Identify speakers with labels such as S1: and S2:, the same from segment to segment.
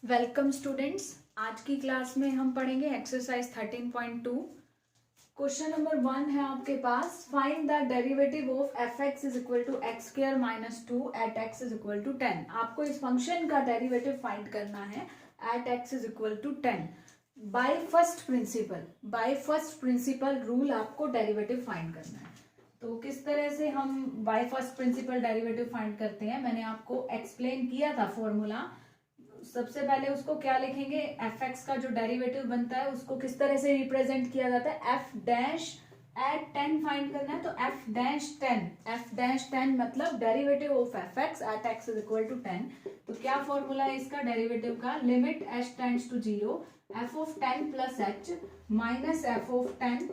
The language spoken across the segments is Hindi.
S1: Welcome students. आज की क्लास में हम पढ़ेंगे एक्सरसाइज 13.2। क्वेश्चन नंबर 1 है आपके पास, find the derivative of f x is equal to x square minus 2 at x is equal to 10। आपको इस फंक्शन का डेरिवेटिव फाइंड करना है at x is equal to 10 by first principle rule. आपको डेरिवेटिव फाइंड करना है। तो किस तरह से हम by first principle derivative find करते हैं, मैंने आपको एक्सप्लेन किया था फॉर्मूला। सबसे पहले उसको क्या लिखेंगे, एफ एक्स का जो डेरिवेटिव बनता है उसको किस तरह से रिप्रेजेंट किया जाता है, एफ डैश एट 10 फाइंड करना है। तो एफ डैश 10 मतलब derivative of f x at x is equal to 10। तो क्या फॉर्मूला है इसका डेरिवेटिव का, limit H tends to 0 F of 10 plus H minus F of 10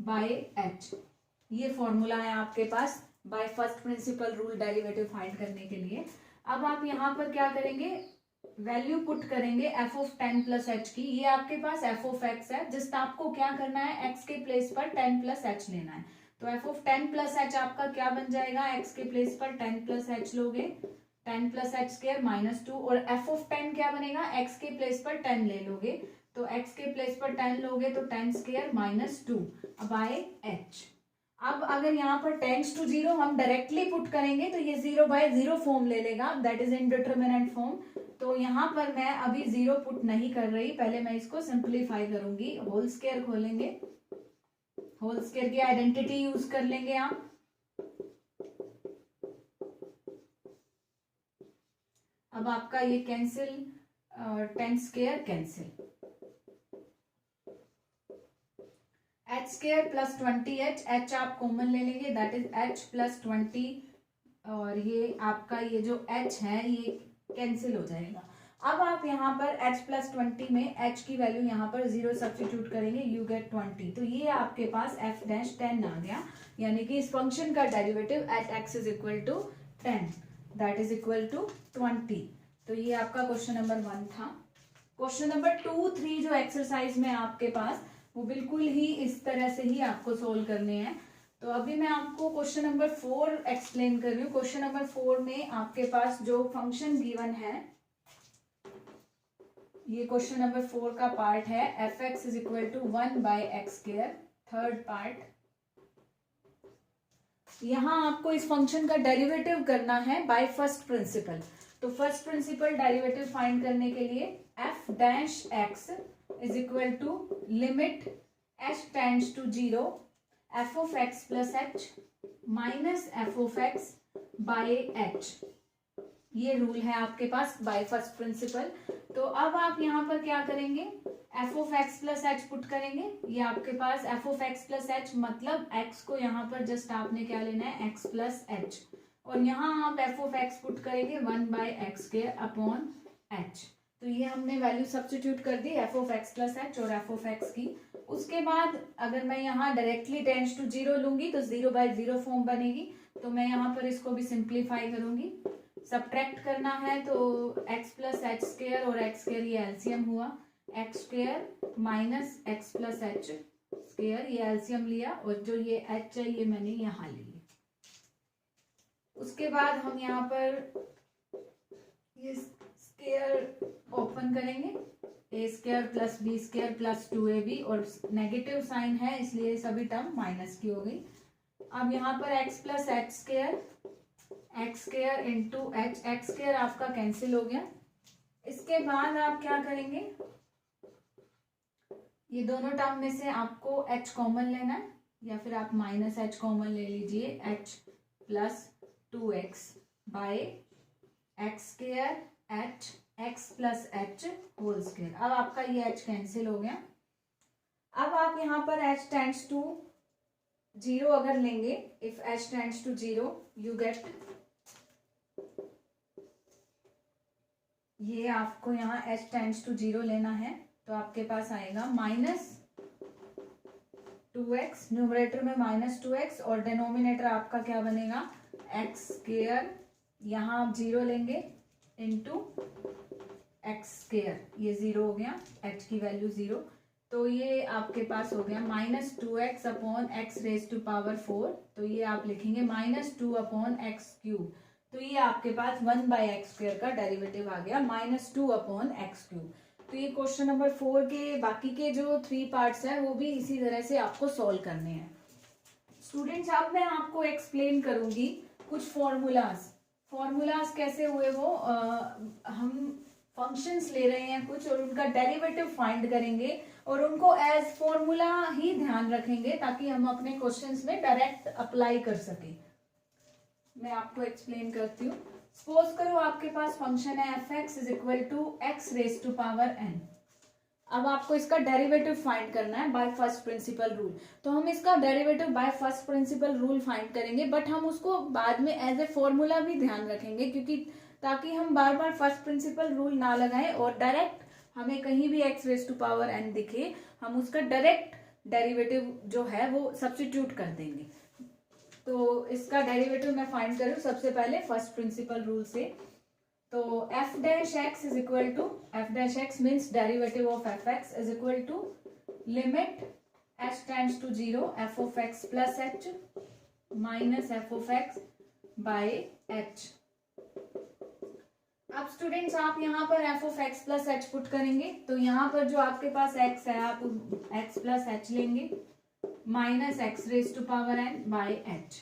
S1: by H. ये फॉर्मूला है आपके पास by first principle rule derivative find करने के लिए। अब आप यहाँ पर क्या करेंगे, वैल्यू पुट करेंगे एफ ऑफ 10 प्लस एच की। ये आपके पास एफ ऑफ एक्स है, जस्ट आपको क्या करना है, एक्स के प्लेस पर 10 प्लस एच लेना है। तो एफ ऑफ 10 प्लस एच आपका क्या बन जाएगा, एक्स के प्लेस पर 10 प्लस एच लोगे 10 प्लस एच स्क्वायर माइनस 2, और एफ ऑफ 10 क्या बनेगा, एक्स के प्लेस पर 10 ले लोगे तो एक्स के प्लेस पर 10 लोगे तो 10 स्क्वायर माइनस 2 बाय एच। अब अगर यहाँ पर टेंड्स टू 0 हम डायरेक्टली पुट करेंगे तो ये 0 बाय 0 फॉर्म ले लेगा, दैट इज इनडिटरमिनेंट फॉर्म। तो यहाँ पर मैं अभी 0 पुट नहीं कर रही, पहले मैं इसको सिंप्लीफाई करूंगी। होल स्क्वायर खोलेंगे, होल स्क्वायर की आइडेंटिटी यूज कर लेंगे आप। अब आपका ये cancel, 10 square cancel, H square plus 20 H आप कॉमन ले लेंगे, दैट इज एच प्लस 20, और ये आपका ये जो एच है ये कैंसिल हो जाएगा। अब आप यहाँ पर एच प्लस 20 में एच की वैल्यू यहाँ पर 0 सब्स्टिट्यूट करेंगे, यू गेट 20। तो ये आपके पास एफ डैश 10 आ गया, यानी कि इस फंक्शन का derivative at x is equal to 10 that is equal to 20। तो ये आपका क्वेश्चन नंबर 1 था। क्वेश्चन नंबर 2, 3 जो एक्सरसाइज में आपके पास वो बिल्कुल ही इस तरह से ही आपको सोल्व करने हैं। तो अभी मैं आपको क्वेश्चन नंबर 4 एक्सप्लेन कर रही हूँ। क्वेश्चन नंबर 4 में आपके पास जो फंक्शन गिवन है, ये क्वेश्चन नंबर 4 का पार्ट है, F x is equal to 1 by x square, third part. यहाँ आपको इस फंक्शन का डेरिवेटिव करना है बाय फर्स्ट प्रिंसिपल। तो फर्स्ट प्रिंसिपल डेरिवेटिव फाइंड करने के लिए F dash x is equal to limit H tends to 0 F of x plus H minus F of X by H. ये रूल है आपके पास बाय फर्स्ट प्रिंसिपल। तो अब आप यहाँ पर क्या करेंगे, f of x plus h put करेंगे। ये आपके पास f of x plus h मतलब एक्स को यहाँ पर जस्ट आपने क्या लेना है, एक्स प्लस एच, और यहाँ आप एफ ऑफ एक्स पुट करेंगे 1 by x square upon h. तो ये हमने वैल्यू सब्स्टिट्यूट कर दी f of x plus h और एफ ऑफ एक्स की। उसके बाद अगर मैं यहाँ डायरेक्टली टेंड्स टू 0 लूंगी तो 0 बाय 0 फॉर्म बनेगी। तो मैं यहाँ पर इसको भी सिंप्लीफाई करूंगी, सब्ट्रैक्ट करना है तो x प्लस एच स्क्वायर और एक्स स्क्वायर ये एलसीएम हुआ, x square minus x plus H square ये एलसीएम लिया, और जो ये h है ये मैंने यहाँ ली। उसके बाद हम यहाँ पर ये स्क्वायर ओपन करेंगे, a square plus b square plus 2ab, और नेगेटिव साइन है इसलिए सभी टर्म माइनस की हो गई। अब यहाँ पर x plus H square, x square into H, x square आपका कैंसिल हो गया। इसके बाद आप क्या करेंगे, ये दोनों टर्म में से आपको h कॉमन लेना है, या फिर आप माइनस h कॉमन ले लीजिए, h plus 2x by x square H X plus H whole square. अब आपका ये h कैंसिल हो गया। अब आप यहाँ पर h टेंड्स टू 0 अगर लेंगे, if h tends to 0 you get, ये आपको यहाँ h टेंड्स टू 0 लेना है तो आपके पास आएगा माइनस 2x, न्यूमरेटर में माइनस 2x और डिनोमिनेटर आपका क्या बनेगा, एक्स स्क्वायर, यहाँ आप 0 लेंगे इंटू एक्स स्क्वायर, ये 0 हो गया, h की वैल्यू 0। तो ये आपके पास हो गया minus 2x upon X raise to power 4। तो ये आप लिखेंगे माइनस 2 अपॉन एक्स क्यूब। तो ये आपके पास 1/x² का डेरिवेटिव आ गया -2/x³। तो ये क्वेश्चन नंबर 4 के बाकी के जो 3 पार्ट्स हैं वो भी इसी तरह से आपको सॉल्व करने हैं। स्टूडेंट्स अब मैं आपको एक्सप्लेन करूंगी कुछ फॉर्मूलाज कैसे हुए वो हम फंक्शंस ले रहे हैं कुछ और उनका डेरिवेटिव फाइंड करेंगे और उनको एज फॉर्मूला ही ध्यान रखेंगे ताकि हम अपने क्वेश्चंस में डायरेक्ट अप्लाई कर सके। मैं आपको एक्सप्लेन करती हूँ। सपोज करो आपके पास फंक्शन है f(x) = x⁻n। अब आपको इसका डेरिवेटिव फाइंड करना है बाय फर्स्ट प्रिंसिपल रूल। तो हम इसका derivative bye first principle rule find करेंगे, बट हम उसको बाद में एज ए फॉर्मूला भी ध्यान रखेंगे क्योंकि ताकि हम बार बार फर्स्ट प्रिंसिपल रूल ना लगाएं और डायरेक्ट हमें कहीं भी x⁻n दिखे हम उसका डायरेक्ट डेरिवेटिव जो है वो सब्स्टिट्यूट कर देंगे। तो इसका डेरिवेटिव मैं फाइंड करूँ सबसे पहले फर्स्ट प्रिंसिपल रूल से। तो f'(x) means derivative of f(x) limit h tends to 0 f(x) + h minus f(x) by h। अब स्टूडेंट्स आप यहाँ पर f(x) + h पुट करेंगे तो यहाँ पर जो आपके पास x है आप x + h लेंगे माइनस x⁻n बाय h।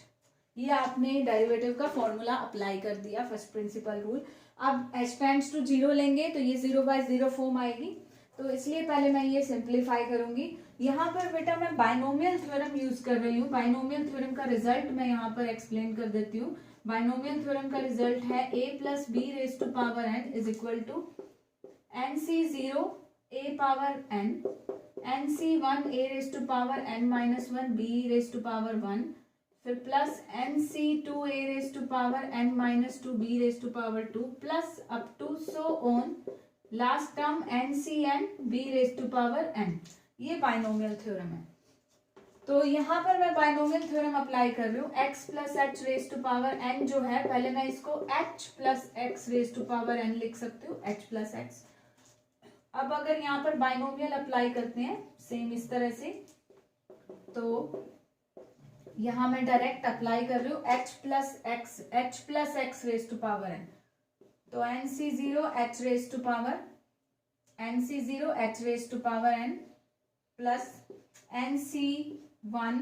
S1: ये आपने डेरिवेटिव का फॉर्मूला अप्लाई कर दिया फर्स्ट प्रिंसिपल रूल। अब h टेंड्स टू 0 लेंगे तो ये 0/0 फॉर्म आएगी, तो इसलिए पहले मैं ये सिंप्लीफाई करूंगी। यहाँ पर बेटा मैं बाइनोमियल थ्योरम यूज कर रही हूँ। बाइनोमियल थ्योरम का रिजल्ट मैं यहाँ पर एक्सप्लेन कर देती हूँ। बाइनोमियल थ्योरम का रिजल्ट है a + b⁴ = nc0 a⁻n nc1 a⁻n-1 b⁴ फिर plus nc2 a⁻n-2 b⁴ plus up to so on last term ncn b⁴n। ये बाइनोमियल थ्योरम है। तो यहाँ पर मैं बाइनोमियल थ्योरम अप्लाई कर रही हूँ। x + h⁻n जो है पहले मैं इसको h + x⁻n लिख सकती हूँ h + x। अब अगर यहाँ पर बाइनोमियल अप्लाई करते हैं सेम इस तरह से तो यहाँ मैं डायरेक्ट अप्लाई कर रही हूँ h + x⁻n। तो nc0 h⁻n plus nc1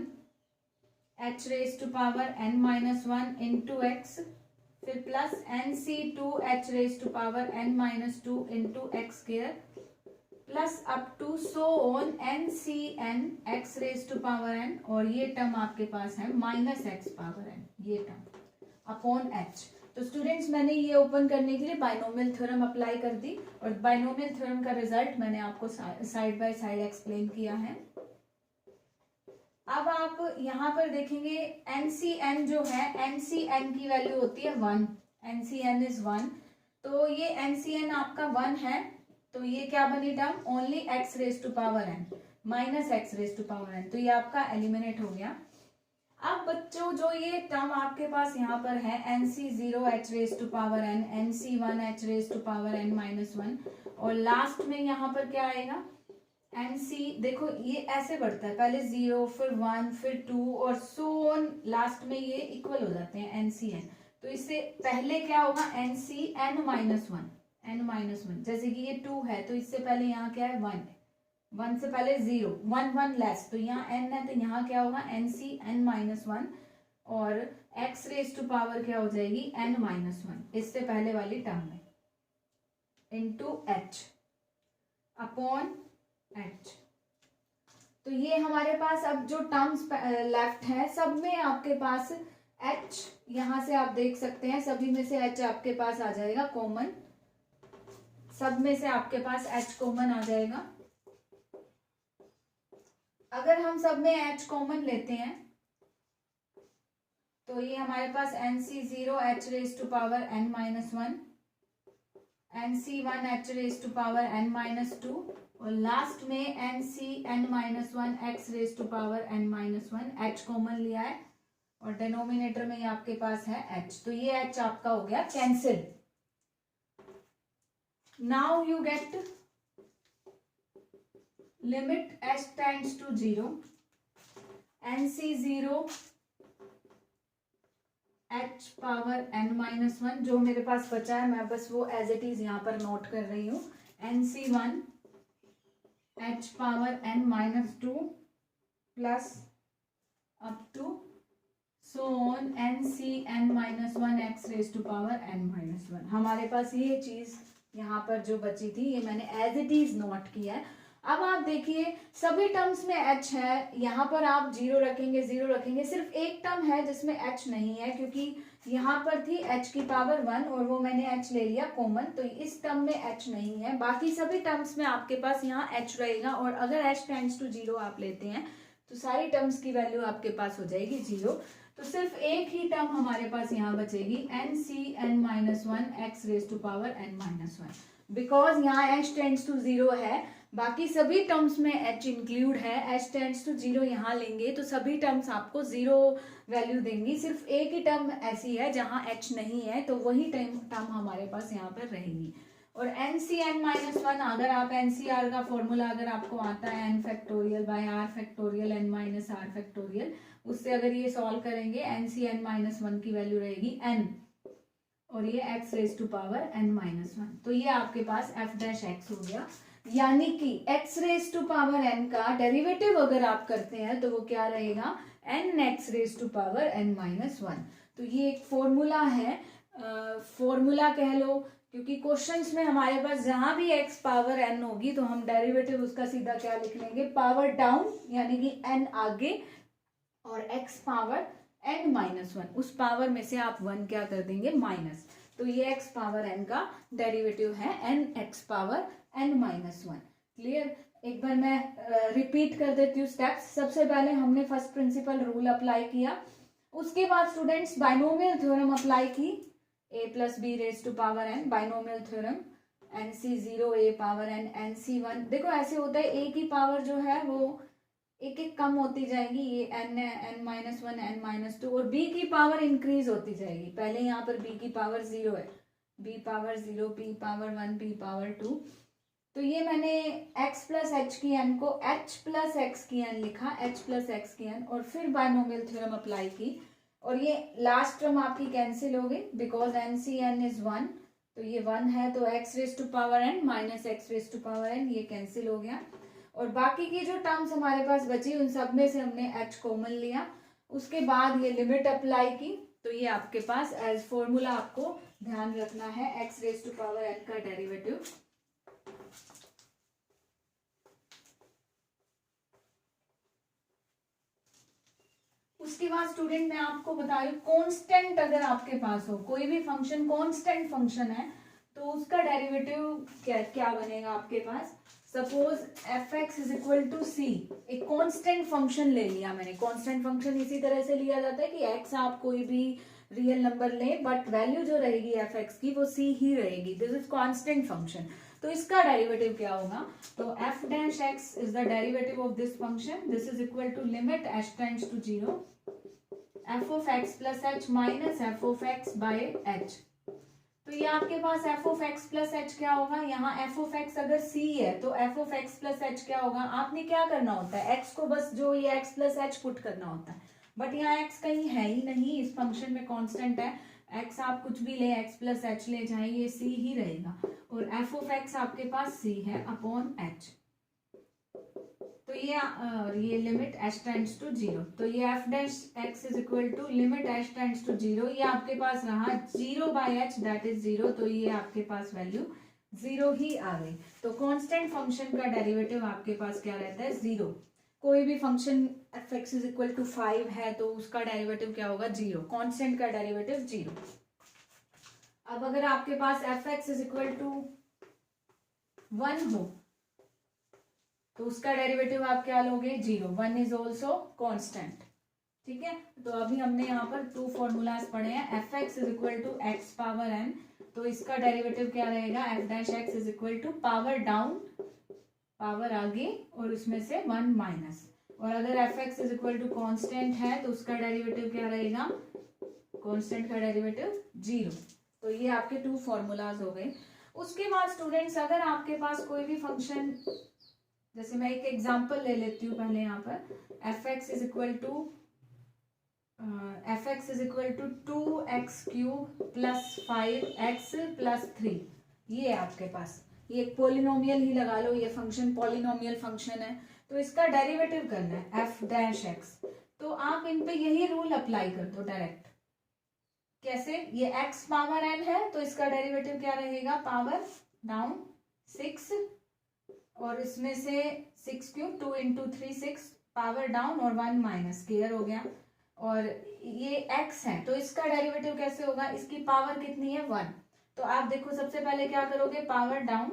S1: h⁻n-1 into x फिर plus nc2 h⁻n-2 into x² plus up to so on ncn x⁻n और ये टर्म आपके पास है -x⁻n ये टर्म अपॉन h। तो स्टूडेंट्स मैंने ये ओपन करने के लिए बाइनोमियल थ्योरम अप्लाई कर दी और बाइनोमियल थ्योरम का रिजल्ट मैंने आपको साइड बाय साइड एक्सप्लेन किया है। अब आप यहाँ पर देखेंगे ncn जो है ncn की वैल्यू होती है 1, ncn इज 1। तो ये ncn आपका 1 है तो ये क्या बनी term only x⁻n minus x⁻n। तो ये आपका एलिमिनेट हो गया। अब बच्चों जो ये टर्म आपके पास यहाँ पर है nc0 h⁻n nc1 h⁻n-1 और लास्ट में यहाँ पर क्या आएगा nc। देखो ये ऐसे बढ़ता है पहले 0 फिर 1 फिर 2 और सो ऑन लास्ट में ये इक्वल हो जाते हैं ncn। तो इससे पहले क्या होगा ncn-1 n-1 जैसे कि ये 2 है तो इससे पहले यहाँ क्या है 1 से पहले 0 1 लेस तो यहाँ n है तो यहाँ क्या होगा ncn-1 और x⁻ क्या हो जाएगी n-1 इससे पहले वाली टर्म में इंटू h अपॉन h। तो ये हमारे पास अब जो टर्म्स लेफ्ट है सब में आपके पास h यहाँ से आप देख सकते हैं सभी में से h आपके पास आ जाएगा कॉमन, सब में से आपके पास h कॉमन आ जाएगा। अगर हम सब में h कॉमन लेते हैं तो ये हमारे पास nc0 h⁻n-1 nc1 h⁻n-2 और लास्ट में ncn-1 x⁻n-1 h कॉमन लिया है और डिनोमिनेटर में ये आपके पास है h। तो ये h आपका हो गया cancel. Now you get limit h tends to 0 nc0 h power n-1, जो मेरे पास बचा है मैं बस वो एज इट इज यहाँ पर नोट कर रही हूँ, nc1 h power n-2 plus up to so on nc(n-1) x raise to power n-1। हमारे पास ये चीज यहाँ पर जो बची थी ये मैंने एज इट इज नोट किया है। अब आप देखिए सभी टर्म्स में h है, यहाँ पर आप 0 रखेंगे 0 रखेंगे, सिर्फ एक टर्म है जिसमें h नहीं है क्योंकि यहाँ पर थी h की पावर 1 और वो मैंने h ले लिया कॉमन, तो इस टर्म में h नहीं है। बाकी सभी टर्म्स में आपके पास यहाँ h रहेगा और अगर h टेंड्स टू 0 आप लेते हैं तो सारी टर्म्स की वैल्यू आपके पास हो जाएगी 0। तो सिर्फ एक ही टर्म हमारे पास यहाँ बचेगी nc(n-1) x raise to power n-1, because यहाँ h टेंड्स टू 0 है, बाकी सभी टर्म्स में h इंक्लूड है। h टेंड्स टू 0 यहाँ लेंगे तो सभी टर्म्स आपको 0 वैल्यू देंगी, सिर्फ एक ही टर्म ऐसी है जहाँ h नहीं है तो वही टर्म हमारे पास यहाँ पर रहेगी। और nc(n-1) अगर आप NCR का फॉर्मूला अगर आपको आता है n factorial by r factorial n minus r factorial, उससे अगर ये सॉल्व करेंगे nc(n-1) की वैल्यू रहेगी n और ये x raise to power n-1, तो ये आपके पास f डैश x हो गया। यानी कि x raise to power n का डेरिवेटिव अगर आप करते हैं तो वो क्या रहेगा nx raise to power n-1। तो ये एक फॉर्मूला है, फॉर्मूला कह लो, क्योंकि क्वेश्चंस में हमारे पास जहां भी x पावर n होगी तो हम डेरिवेटिव उसका सीधा क्या लिख लेंगे, पावर डाउन, यानी कि n आगे और x पावर n-1, उस पावर में से आप 1 क्या कर देंगे माइनस, तो ये x पावर n का डेरिवेटिव है nx पावर n-1। क्लियर? एक बार मैं रिपीट कर देती हूँ स्टेप्स। सबसे पहले हमने फर्स्ट प्रिंसिपल रूल अप्लाई किया, उसके बाद स्टूडेंट्स बाइनोमियल थ्योरम अप्लाई की, a plus b raise to power n, binomial theorem nc0 a power n nc1। देखो ऐसे होता है a की पावर जो है वो एक एक कम होती जाएगी, ये n है n-1 n-2, और b की पावर इंक्रीज होती जाएगी। पहले यहाँ पर b की पावर 0 है, b power 0, b power 1, b power 2, तो ये मैंने x प्लस एच की n को h प्लस एक्स की n लिखा, h प्लस एक्स की n, और फिर बाइनोमियल थ्योरम अप्लाई की, और ये लास्ट टर्म आपकी कैंसिल हो गई बिकॉज nc(n) इज 1, तो ये 1 है तो x raise to power n minus x raise to power n ये कैंसिल हो गया, और बाकी की जो टर्म्स हमारे पास बची उन सब में से हमने h कॉमन लिया, उसके बाद ये लिमिट अप्लाई की, तो ये आपके पास एज फॉर्मूला आपको ध्यान रखना है x raise to power n का डेरिवेटिव। उसके बाद स्टूडेंट मैं आपको बता रही हूँ कांस्टेंट अगर आपके पास हो कोई भी फंक्शन, कांस्टेंट फंक्शन है तो उसका डेरिवेटिव क्या बनेगा आपके पास। Suppose fx is equal to c, एक कांस्टेंट फंक्शन ले लिया मैंने। कांस्टेंट फंक्शन इसी तरह से लिया जाता है कि x आप कोई भी रियल नंबर ले बट वैल्यू जो रहेगी fx की वो c ही रहेगी, दिस इज कांस्टेंट फंक्शन। तो इसका डेरिवेटिव क्या होगा, तो f dash x is the derivative of this function, this is equal to limit h tends to 0 f of x plus h minus f of x by h। तो ये आपके पास f of x plus h क्या होगा, यहाँ f ऑफ x अगर c है तो f of x plus h क्या होगा, आपने क्या करना होता है x को बस जो ये x प्लस h पुट करना होता है, बट यहाँ x कहीं है ही नहीं, इस फंक्शन में कांस्टेंट है, x आप कुछ भी ले x प्लस h ले जाए ये c ही रहेगा, और f ऑफ x आपके पास c है अपॉन h। तो ये लिमिट h टेंड्स टू 0, तो ये f dash x is equal to limit h tends to 0, ये आपके पास रहा 0 बाय h दैट इज 0, तो ये आपके पास वैल्यू 0 ही आ गई। तो कांस्टेंट फंक्शन का डेरिवेटिव आपके पास क्या रहता है 0। कोई भी function fx is equal to 5 है तो उसका डेरिवेटिव क्या होगा 0, कांस्टेंट का डेरिवेटिव 0। अब अगर आपके पास fx इज इक्वल टू 1 हो तो उसका डेरिवेटिव आप क्या लोगे 0, 1 इज ऑल्सो कॉन्स्टेंट। ठीक है, तो अभी हमने यहाँ पर 2 फॉर्मूलाज पढ़े हैं, fx is equal to x power n, तो इसका डेरिवेटिव क्या रहेगा f dash x is equal to power down, power आगे और उसमें से 1 माइनस, और अगर fx is equal to constant है तो उसका डेरिवेटिव क्या रहेगा, कॉन्स्टेंट का डेरिवेटिव 0। तो ये आपके 2 फॉर्मूलाज हो गए। उसके बाद स्टूडेंट्स अगर आपके पास कोई भी फंक्शन, जैसे मैं एक एग्जांपल ले लेती हूँ पहले यहाँ पर, fx is equal to f x is equal to 2x³ plus 5x plus 3। ये आपके पास ये एक पोलिनोमियल ही लगा लो, ये फंक्शन पोलिनोमियल फंक्शन है, तो इसका डेरिवेटिव करना है एफ डैश एक्स। तो आप इन पे यही रूल अप्लाई कर दो डायरेक्ट। कैसे? ये x पावर n है तो इसका डेरिवेटिव क्या रहेगा, पावर डाउन 6 और इसमें से 6³ 2 इंटू 3 6 पावर डाउन और 1 माइनस, क्लियर हो गया। और ये x है तो इसका डेरिवेटिव कैसे होगा, इसकी पावर कितनी है 1। तो आप देखो सबसे पहले क्या करोगे, पावर डाउन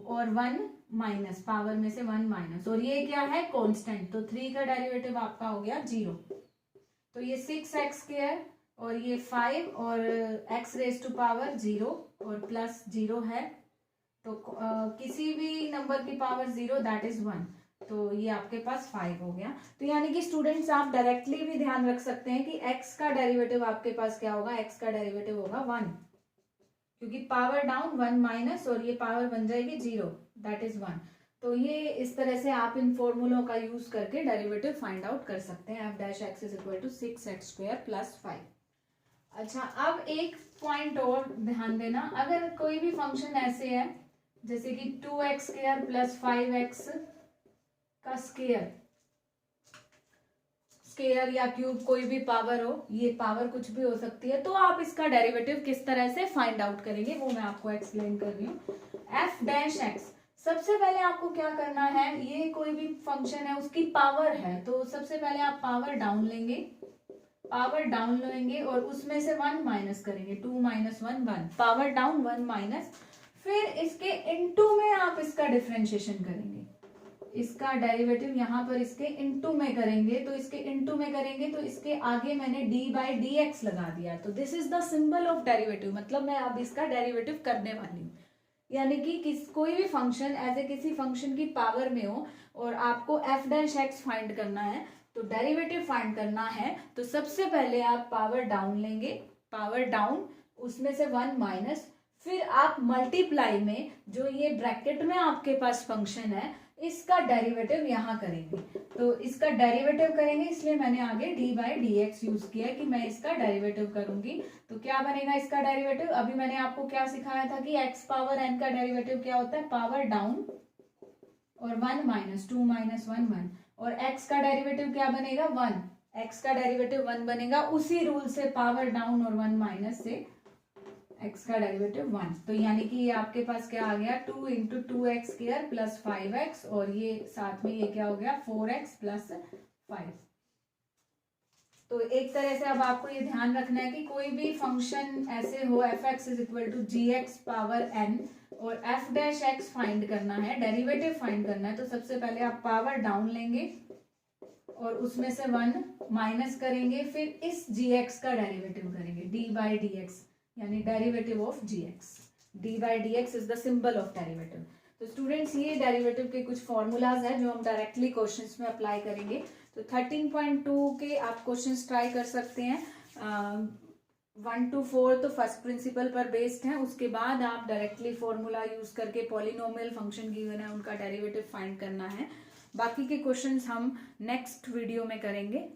S1: और 1 माइनस, पावर में से 1 माइनस, और ये क्या है कांस्टेंट, तो 3 का डेरिवेटिव आपका हो गया 0। तो ये 6x² और ये 5 और x रेज टू पावर 0 और प्लस 0 है, तो किसी भी नंबर की पावर 0 दैट इज 1, तो ये आपके पास 5 हो गया। तो यानी कि स्टूडेंट्स आप डायरेक्टली भी ध्यान रख सकते हैं कि x का डेरिवेटिव आपके पास क्या होगा, x का डेरिवेटिव होगा 1, क्योंकि पावर डाउन 1 माइनस और ये पावर बन जाएगी 0 दैट इज 1। तो ये इस तरह से आप इन फॉर्मूलों का यूज करके डेरिवेटिव फाइंड आउट कर सकते हैं, f dash x is equal to 6x² plus 5। अच्छा, अब एक पॉइंट और ध्यान देना, अगर कोई भी फंक्शन ऐसे है जैसे कि 2x² प्लस 5x का स्केयर या क्यूब, कोई भी पावर हो, ये पावर कुछ भी हो सकती है, तो आप इसका डेरिवेटिव किस तरह से फाइंड आउट करेंगे वो मैं आपको एक्सप्लेन कर रही हूँ। एफ डैश एक्स, सबसे पहले आपको क्या करना है, ये कोई भी फंक्शन है उसकी पावर है, तो सबसे पहले आप पावर डाउन लेंगे, पावर डाउन लेंगे और उसमें से 1 माइनस करेंगे, 2 माइनस 1 1, पावर डाउन 1 माइनस, फिर इसके इनटू में आप इसका डिफरेंशिएशन करेंगे, इसका डेरिवेटिव यहाँ पर इसके इनटू में करेंगे, तो इसके इनटू में करेंगे तो इसके आगे मैंने d/dx लगा दिया, तो this is the symbol of derivative, मतलब मैं अब इसका डेरिवेटिव करने वाली हूँ। यानी कि कोई भी फंक्शन ऐसे किसी फंक्शन की पावर में हो और आपको एफ डैश एक्स फाइंड करना है, तो डेरिवेटिव फाइंड करना है, तो सबसे पहले आप पावर डाउन लेंगे, पावर डाउन उसमें से 1 माइनस, फिर आप मल्टीप्लाई में जो ये ब्रैकेट में आपके पास फंक्शन है इसका डेरिवेटिव यहाँ करेंगे, तो इसका डेरिवेटिव करेंगे, इसलिए मैंने आगे d/dx यूज किया कि मैं इसका डेरिवेटिव करूंगी। तो क्या बनेगा इसका डेरिवेटिव, अभी मैंने आपको क्या सिखाया था कि x पावर n का डेरिवेटिव क्या होता है, पावर डाउन और 1 माइनस, 2 माइनस 1 1, और x का डेरिवेटिव क्या बनेगा 1, x का डेरिवेटिव 1 बनेगा, उसी रूल से पावर डाउन और 1 माइनस से x का डेरिवेटिव 1। तो यानी कि ये आपके पास क्या आ गया, 2 इंटू 2x² प्लस 5x, और ये साथ में ये क्या हो गया 4x प्लस 5। तो एक तरह से अब आपको ये ध्यान रखना है कि कोई भी फंक्शन ऐसे हो f x is equal to gx power n और एफ डैश एक्स फाइंड करना है, डेरिवेटिव फाइंड करना है, तो सबसे पहले आप पावर डाउन लेंगे और उसमें से 1 माइनस करेंगे, फिर इस gx का डेरिवेटिव करेंगे d/dx, यानी derivative of gx, d/dx is the symbol of derivative. तो स्टूडेंट्स ये डेरिवेटिव के कुछ फॉर्मूलाज है जो हम डायरेक्टली क्वेश्चंस में अप्लाई करेंगे। तो 13.2 के आप क्वेश्चंस ट्राई कर सकते हैं, 1 to 4 तो फर्स्ट प्रिंसिपल पर बेस्ड है, उसके बाद आप डायरेक्टली फॉर्मूला यूज करके पॉलिनोमियल फंक्शन गिवन है उनका डेरिवेटिव फाइंड करना है। बाकी के क्वेश्चंस हम नेक्स्ट वीडियो में करेंगे।